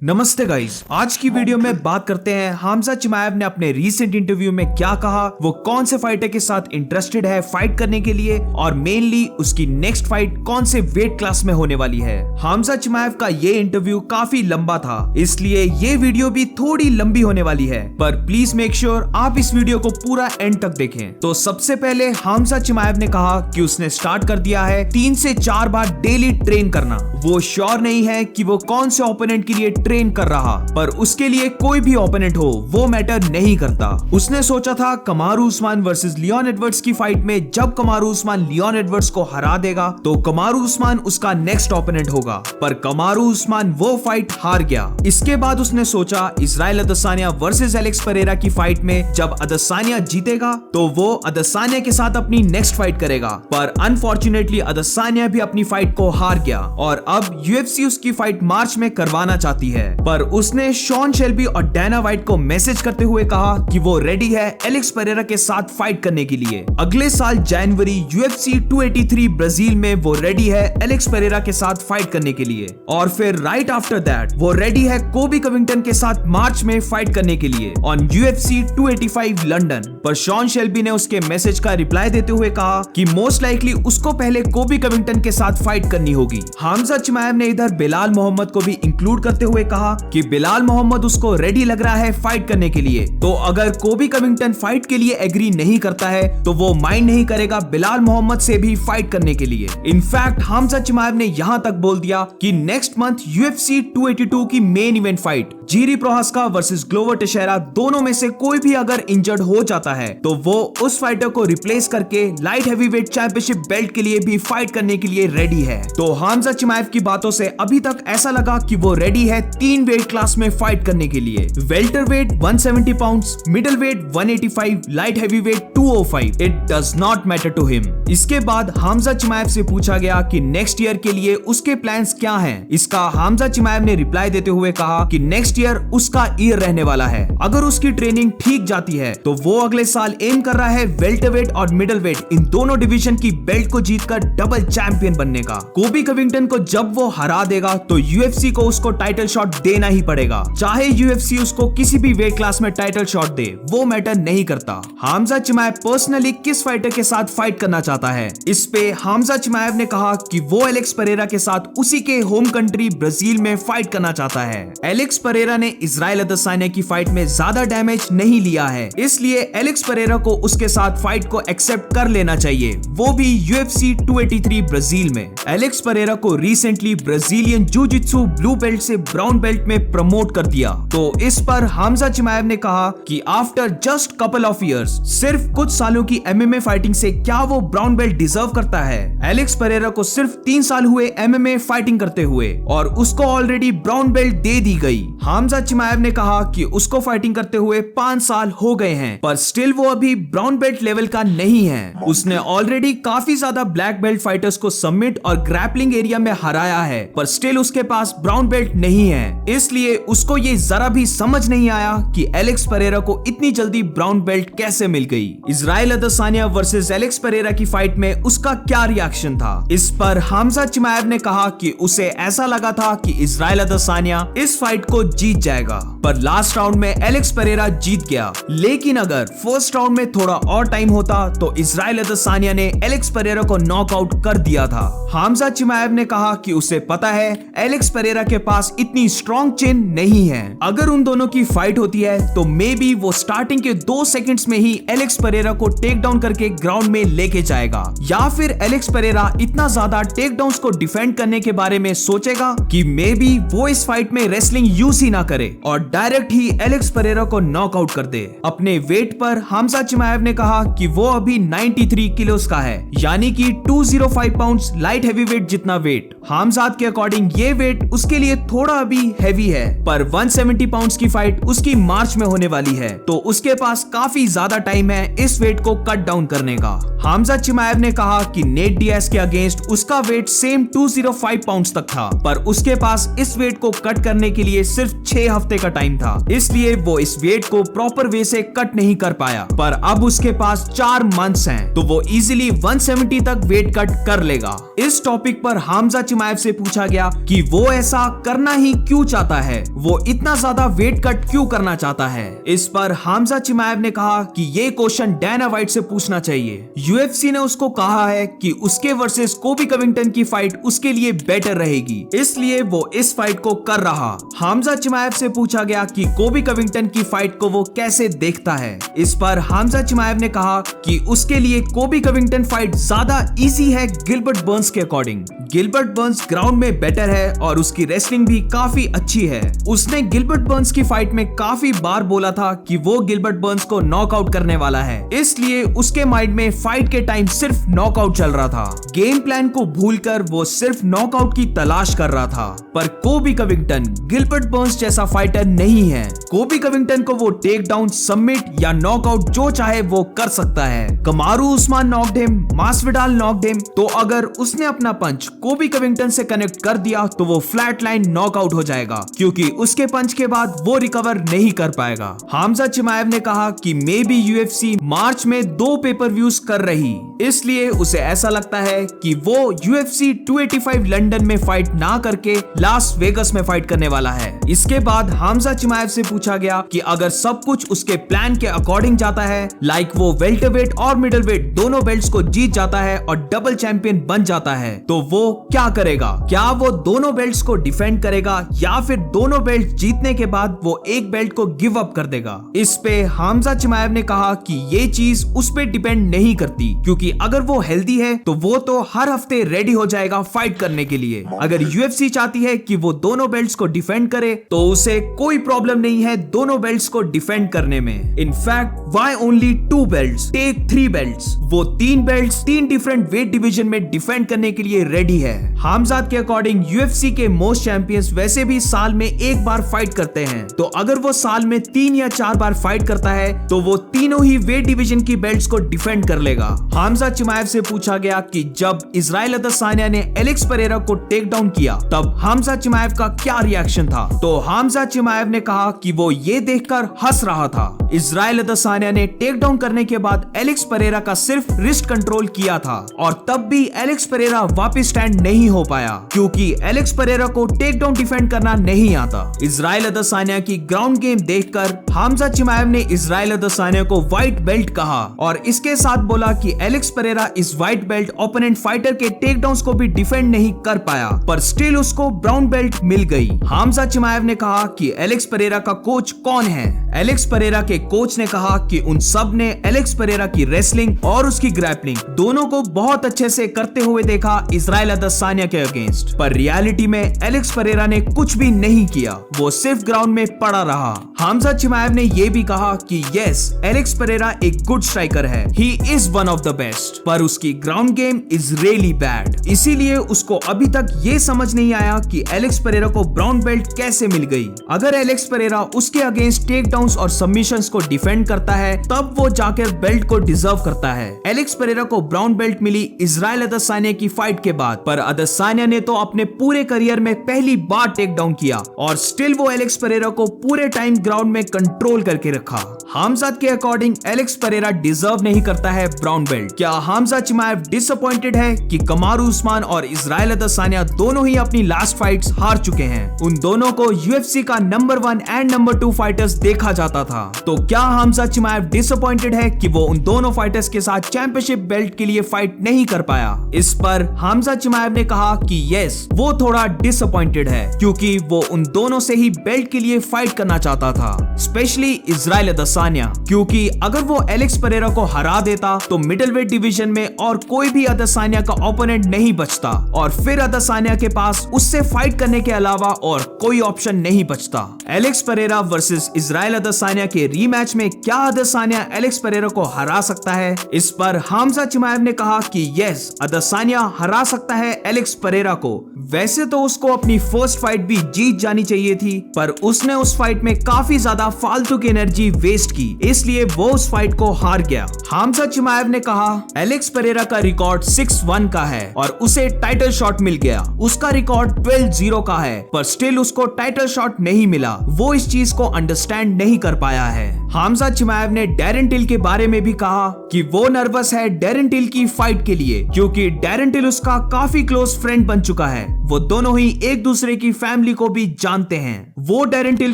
नमस्ते गाइस, आज की वीडियो में बात करते हैं हमजा चिमाएव ने अपने रीसेंट इंटरव्यू में क्या कहा, वो कौन से फाइटर के साथ इंटरेस्टेड है फाइट करने के लिए और मेनली उसकी नेक्स्ट फाइट कौन से वेट क्लास में होने वाली है। हमजा चिमाएव का ये इंटरव्यू काफी लंबा था, इसलिए ये वीडियो भी थोड़ी लंबी होने वाली है, पर प्लीज मेक श्योर आप इस वीडियो को पूरा एंड तक देखें। तो सबसे पहले हमजा चिमाएव ने कहा कि उसने स्टार्ट कर दिया है 3 से 4 बार डेली ट्रेन करना। वो श्योर नहीं है कि वो कौन से ओपोनेंट के लिए ट्रेन कर रहा, पर उसके लिए कोई भी ओपोनेंट हो वो मैटर नहीं करता। उसने सोचा था कमारू उस्मान वर्सेस लियोन एडवर्ड्स की फाइट में जब कमारू उस्मान लियोन एडवर्ड्स को हरा देगा तो कमारू उस्मान उसका नेक्स्ट ओपोनेंट होगा, पर कमारू उस्मान वो फाइट हार गया। इसके बाद उसने सोचा इजराइल अदसानिया वर्सेस एलेक्स परेरा की फाइट में जब अदसानिया जीतेगा तो वो अदसानिया के साथ अपनी नेक्स्ट फाइट करेगा, पर अनफॉर्चुनेटली अदसानिया भी अपनी फाइट को हार गया और अब यूएफसी उसकी फाइट मार्च में करवाना चाहती है। पर उसने शॉन शेल्बी और डैना व्हाइट को मैसेज करते हुए कहा कि वो रेडी है एलेक्स परेरा के साथ फाइट करने के लिए। अगले साल जनवरी यूएफसी 283 ब्राजील में वो रेडी है एलेक्स परेरा के साथ फाइट करने के लिए, और फिर राइट आफ्टर दैट वो रेडी है कोबी कविंगटन के साथ मार्च में फाइट करने के लिए ऑन यूएफसी 285 लंदन। पर शॉन शेल्बी ने उसके मैसेज का रिप्लाई देते हुए कहा कि मोस्ट लाइकली उसको पहले कोबी कविंगटन के साथ फाइट करनी होगी। हमजा चिमाएव ने इधर बिलाल मोहम्मद को भी इंक्लूड करते हुए कहा कि बिलाल मोहम्मद उसको रेडी लग रहा है फाइट करने के लिए, तो अगर कोबी कविंगटन फाइट के लिए एग्री नहीं करता है तो वो माइंड नहीं करेगा बिलाल मोहम्मद से भी फाइट करने के लिए। इनफैक्ट हमजा चिमाएव ने यहाँ तक बोल दिया कि नेक्स्ट मंथ यूएफसी 282 की main event fight Jiri Prochazka versus Glover Teixeira दोनों में से कोई भी अगर इंजर्ड हो जाता है तो वो उस फाइटर को रिप्लेस करके लाइट हैवीवेट चैंपियनशिप बेल्ट के लिए भी फाइट करने के लिए रेडी है। तो हमजा चिमाएव की बातों से अभी तक ऐसा लगा कि वो रेडी है 3 वेट क्लास में फाइट करने के लिए, welter weight 170 pounds, middle weight 185, light heavyweight 205। It does not matter to him. इसके बाद हमजा चिमाएव से पूछा गया कि नेक्स्ट ईयर के लिए उसके प्लान्स क्या हैं। इसका हमजा चिमाएव ने रिप्लाई देते हुए कहा कि नेक्स्ट ईयर उसका ईयर रहने वाला है। अगर उसकी ट्रेनिंग ठीक जाती है तो वो अगले साल एम कर रहा है वेल्टरवेट और मिडल वेट इन दोनों डिवीजन की बेल्ट को जीतकर डबल चैंपियन बनने का। कोबी कविंगटन को जब वो हरा देगा तो यूएफसी को उसको टाइटल शॉट देना ही पड़ेगा, चाहे यूएफसी उसको किसी भी वेट क्लास में टाइटल शॉट दे, वो मैटर नहीं करता। हमजा चिमाएव पर्सनली किस फाइटर के साथ फाइट करना चाहता है, इस पे हमजा चिमाएव ने कहा कि वो एलेक्स परेरा के साथ उसी के होम कंट्री ब्राजील में फाइट करना चाहता है। एलेक्स परेरा ने इजराइल अदसानिया की फाइट में ज्यादा डैमेज नहीं लिया है, इसलिए एलेक्स परेरा को उसके साथ फाइट को एक्सेप्ट कर लेना चाहिए, वो भी यूएफसी 283 ब्राजील में। एलेक्स परेरा को रिसेंटली ब्राजीलियन जिu-jitsu ब्लू बेल्ट से ब्राउन बेल्ट में प्रमोट कर दिया, तो इस पर हमजा चिमाएव ने कहा कि after just couple of years, सिर्फ कुछ सालों की एमएमए फाइटिंग से क्या वो ब्राउन बेल्ट डिजर्व करता है। एलेक्स परेरा को सिर्फ 3 साल हुए एमएमए फाइटिंग करते हुए और उसको ऑलरेडी ब्राउन बेल्ट दे दी गई। हमजा चिमाएव ने कहा कि उसको फाइटिंग करते हुए 5 साल हो गए हैं, पर स्टिल वो अभी ब्राउन बेल्ट लेवल का नहीं है। उसने ऑलरेडी काफी ज्यादा ब्लैक बेल्ट फाइटर्स को सबमिट और ग्रैपलिंग एरिया में हराया है, पर स्टिल उसके पास ब्राउन बेल्ट नहीं है, इसलिए उसको ये जरा भी समझ नहीं आया कि एलेक्स परेरा को इतनी जल्दी ब्राउन बेल्ट कैसे मिल गई। इजराइल अदसानिया वर्सेस एलेक्स परेरा की फाइट में उसका क्या रिएक्शन था, इस पर हमजा चिमाएव ने कहा कि उसे ऐसा लगा था कि इजराइल अदसानिया इस फाइट को जीत जाएगा, पर लास्ट राउंड में एलेक्स परेरा जीत गया। लेकिन अगर फर्स्ट राउंड में थोड़ा और टाइम होता तो इजराइल अदसानिया ने एलेक्स परेरा को नॉकआउट कर दिया था। हमजा चिमाएव ने कहा कि उसे पता है एलेक्स परेरा के पास इतनी स्ट्रॉन्ग चिन नहीं है, अगर उन दोनों की फाइट होती है तो मे बी वो स्टार्टिंग के 2 सेकंड्स में ही एलेक्स परेरा को टेक डाउन करके ग्राउंड में लेके जाएगा, या फिर एलेक्स परेरा इतना ज्यादा टेक डाउन्स को डिफेंड करने के बारे में सोचेगा कि मे बी वो इस फाइट में रेसलिंग यूज ही ना करे और डायरेक्ट ही एलेक्स परेरा को नॉकआउट कर दे। अपने वेट पर हमजा चिमाएव ने कहा कि वो अभी 93 किलोस का है, यानी कि 205 पाउंड्स लाइट हैवीवेट जितना वेट। हमजाद के अकॉर्डिंग ये वेट उसके लिए थोड़ा अभी हैवी है, पर 170 पाउंड्स की फाइट उसकी मार्च में होने वाली है, तो उसके पास काफी ज्यादा टाइम है इस वेट को कट डाउन करने का। हमजा चिमाएव ने कहा कि नेट डियाज के अगेंस्ट उसका वेट सेम 205 पाउंड्स तक था, पर उसके पास इस वेट को कट करने के लिए सिर्फ 6 हफ्ते का टाइम था, इसलिए वो इस वेट को प्रॉपर वे से कट नहीं कर पाया। पर अब उसके पास 4 मंथ्स हैं, तो वो इजीली 170 तक वेट कट कर लेगा। इस टॉपिक पर हमजा चिमाएव से पूछा गया कि वो ऐसा करना ही क्यों चाहता है, वो इतना ज्यादा वेट कट क्यों करना चाहता है। इस पर हमजा चिमाएव ने कहा कि ये क्वेश्चन डैना वाइट से पूछना चाहिए। यूएफसी ने उसको कहा है कि उसके वर्सेस कोबी कविंगटन की फाइट उसके लिए बेटर रहेगी, इसलिए वो इस फाइट को कर रहा। हमजा चिमाएव से पूछा गया कि कोबी कविंगटन की फाइट को वो कैसे देखता है। इस पर हमजा चिमाएव ने कहा कि उसके लिए कोबी कविंगटन फाइट ज्यादा इजी है गिलबर्ट बर्न्स के अकॉर्डिंग। गिलबर्ट बर्न्स ग्राउंड में बेटर है और उसकी रेसलिंग भी काफी अच्छी है। उसने गिलबर्ट बर्न्स की फाइट में काफी बार बोला था कि वो गिलबर्ट बर्न्स को नॉकआउट करने वाला है, इसलिए उसके माइंड में फाइट के टाइम सिर्फ नॉकआउट चल रहा था। गेम प्लान को भूलकर वो सिर्फ नॉकआउट की तलाश कर रहा था। पर कोबी कविंगटन गिलबर्ट बर्न्स जैसा फाइटर नहीं है। कोबी कविंगटन को वो टेक डाउन, सबमिट या नॉकआउट जो चाहे वो कर सकता है। Kamaru Usman knocked him, Masvidal knocked him, तो अगर उसने अपना पंच कोबी कविंगटन से कनेक्ट कर दिया तो वो फ्लैट लाइन नॉकआउट हो जाएगा, क्योंकि उसके पंच के बाद वो रिकवर नहीं कर पाएगा। हमजा चिमाएव ने कहा कि मे बी यूएफसी मार्च में 2 पेपर व्यूज कर रही, इसलिए उसे ऐसा लगता है कि वो यूएफसी 285 लंदन में फाइट ना करके लास वेगस में फाइट करने वाला है। इसके बाद हमजा चिमाएव से पूछा गया कि अगर सब कुछ उसके प्लान के अकॉर्डिंग जाता है, लाइक वो वेल्टरवेट और मिडलवेट दोनों बेल्ट्स को जीत जाता है और डबल चैंपियन बन जाता है, तो वो क्या करेगा? क्या वो दोनों बेल्ट्स को डिफेंड करेगा या फिर दोनों बेल्ट जीतने के बाद वो एक बेल्ट को गिव अप कर देगा? इस पे हमजा चिमाएव ने कहा कि ये चीज उस पे डिपेंड नहीं करती, क्योंकि अगर वो हेल्दी है तो वो तो हर हफ्ते रेडी हो जाएगा फाइट करने के लिए। अगर यूएफसी चाहती है कि वो दोनों बेल्ट्स को डिफेंड करे तो उसे कोई प्रॉब्लम नहीं है दोनों बेल्ट्स को डिफेंड करने में। In fact why only 2 belts, take 3 belts. वो 3 बेल्ट्स 3 डिफरेंट वेट डिवीजन में डिफेंड करने के लिए रेडी है। हमजाद के अकॉर्डिंग यूएफसी के मोस्ट चैंपियंस वैसे भी साल में एक बार फाइट करते हैं, तो अगर वो साल में 3 या 4 बार फाइट करता है तो वो तीनों ही वेट डिवीजन की बेल्ट्स को डिफेंड कर लेगा। हमजा चिमाएव से पूछा गया कि जब इजराइल अदसानिया ने एलेक्स पेरेरा को टेक डाउन किया तब हमजा चिमाएव का क्या रिएक्शन था, तो हमजा चिमाएव ने कहा कि वो ये देखकर हंस रहा था। इजराइल अदसानिया ने टेक डाउन करने के बाद एलेक्स पेरेरा का सिर्फ रिस्ट कंट्रोल किया था और तब भी एलेक्स पेरेरा वापस स्टैंड नहीं हो पाया, क्योंकि एलेक्स पेरेरा को टेक डाउन डिफेंड करना नहीं आता। इजराइल अदसानिया की ग्राउंड गेम देखकर हमजा चिमाएव ने इजराइल अदसानिया को व्हाइट बेल्ट कहा और इसके साथ बोला कि एलेक्स पेरेरा इस व्हाइट बेल्ट ओपोनेंट फाइटर के टेक डाउन्स को भी डिफेंड नहीं कर पाया, पर स्टिल उसको ब्राउन बेल्ट मिल गई। हमजा चिमाएव ने कहा कि एलेक्स पेरेरा का कोच कौन है। एलेक्स पेरेरा के कोच ने कहा कि उन सब ने एलेक्स पेरेरा की रेसलिंग और उसकी ग्रैपलिंग दोनों को बहुत अच्छे से करते हुए देखा इजराइल अदसानिया के अगेंस्ट, पर रियलिटी में एलेक्स पेरेरा ने कुछ भी नहीं किया, वो सिर्फ ग्राउंड में पड़ा रहा। हमजा चिमाएव ने यह भी कहा कि यस, एलेक्स पेरेरा एक गुड स्ट्राइकर है, he is one of the best, पर उसकी ground game is really bad, इसीलिए उसको अभी तक ये समझ नहीं आया कि एलेक्स पेरेरा को ब्राउन बेल्ट कैसे मिल गई। अगर एलेक्स पेरेरा उसके अगेंस्ट टेक डाउन्स और सबमिशंस को डिफेंड करता है तब वो जाकर बेल्ट को डिजर्व करता है। एलेक्स पेरेरा को ब्राउन बेल्ट मिली इजराइल अदसानिया की फाइट के बाद, पर अदसानिया ने तो अपने पूरे करियर में पहली बार टेक डाउन किया और स्टिल वो एलेक्स पेरेरा को पूरे टाइम ग्राउंड में कंट्रोल करके रखा। हमजाद के अकॉर्डिंग एलेक्स पेरेरा डिजर्व नहीं करता है ब्राउन बेल्ट। क्या हमजा चिमाएव डिसअपॉइंटेड है कि कमारू उस्मान और इजराइल अदसानिया दोनों ही अपनी लास्ट फाइट्स हार चुके हैं? उन दोनों को यूएफसी का नंबर 1 एंड नंबर 2 फाइटर्स देखा जाता था, तो क्या हमजा चिमाएव डिसअपॉइंटेड है कि वो उन दोनों फाइटर्स के साथ चैंपियनशिप बेल्ट के लिए फाइट नहीं कर पाया? इस पर हमजा चिमाएव ने कहा कि यस, वो थोड़ा डिसअपॉइंटेड है, क्योंकि वो उन दोनों से ही बेल्ट के लिए फाइट करना चाहता था, स्पेशली इजराइल अदसानिया, क्योंकि अगर वो एलेक्स पेरेरा को हरा देता तो मिडलवेट डिवीजन में और कोई भी अदसानिया का ओपोनेंट नहीं बचता और फिर अदसानिया के पास उससे फाइट करने के अलावा और कोई ऑप्शन नहीं बचता। एलेक्स पेरेरा वर्सेस इजराइल अदसानिया के रीमैच में क्या अदसानिया एलेक्स पेरेरा को हरा सकता है? इस पर हमजा चिमाएव ने कहा कि यस, अदसानिया हरा सकता है एलेक्स पेरेरा को। वैसे तो उसको अपनी फर्स्ट फाइट भी जीत जानी चाहिए थी, पर उसने उस फाइट में काफी ज्यादा फालतू की एनर्जी वेस्ट की, इसलिए वो उस फाइट को हार गया। हामजा चिमाएव ने कहा एलेक्स पेरेरा का रिकॉर्ड 6-1 का है और उसे टाइटल शॉट मिल गया। उसका रिकॉर्ड 12-0 का है, पर स्टिल उसको टाइटल शॉट नहीं मिला। वो इस चीज को अंडरस्टैंड नहीं कर पाया है। हामजा चिमाएव ने डैरेन टिल के बारे में भी कहा कि वो नर्वस है डैरेन टिल की फाइट के लिए, क्योंकि डैरेन टिल उसका काफी क्लोज फ्रेंड बन चुका है। वो दोनों ही एक दूसरे की फैमिली को भी जानते हैं। वो डैरेन टिल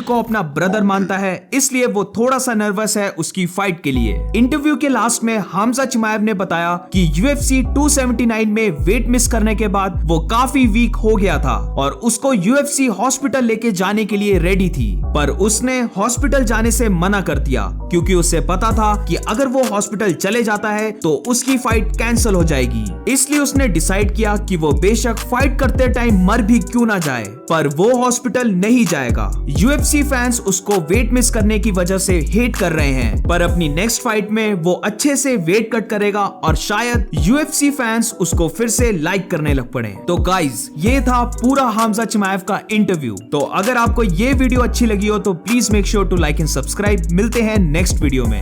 को अपना ब्रदर मानता है, इसलिए वो थोड़ा सा नर्वस है उसकी फाइट के लिए। इंटरव्यू के लास्ट में हामजा चिमाएव ने बताया कि UFC 279 में वेट मिस करने के बाद वो काफी वीक हो गया था और उसको UFC हॉस्पिटल लेके जाने के लिए रेडी थी, पर उसने हॉस्पिटल जाने से मना कर दिया, क्योंकि उसे पता था कि अगर वो हॉस्पिटल चले जाता है तो उसकी फाइट कैंसिल हो जाएगी। इसलिए उसने डिसाइड किया कि वो बेशक फाइट करते टाइम मर भी क्यों ना जाए, पर वो हॉस्पिटल नहीं जाएगा। UFC फैंस उसको वेट मिस करने की वजह से हेट कर रहे हैं, पर अपनी नेक्स्ट फाइट में वो अच्छे से वेट कट करेगा और शायद UFC फैंस उसको फिर से लाइक करने लग पड़े। तो गाइज, ये था पूरा हामजा चिमाएव का इंटरव्यू। तो अगर आपको ये वीडियो अच्छी लगी हो तो please make sure to like and subscribe. मिलते हैं नेक्स्ट वीडियो में।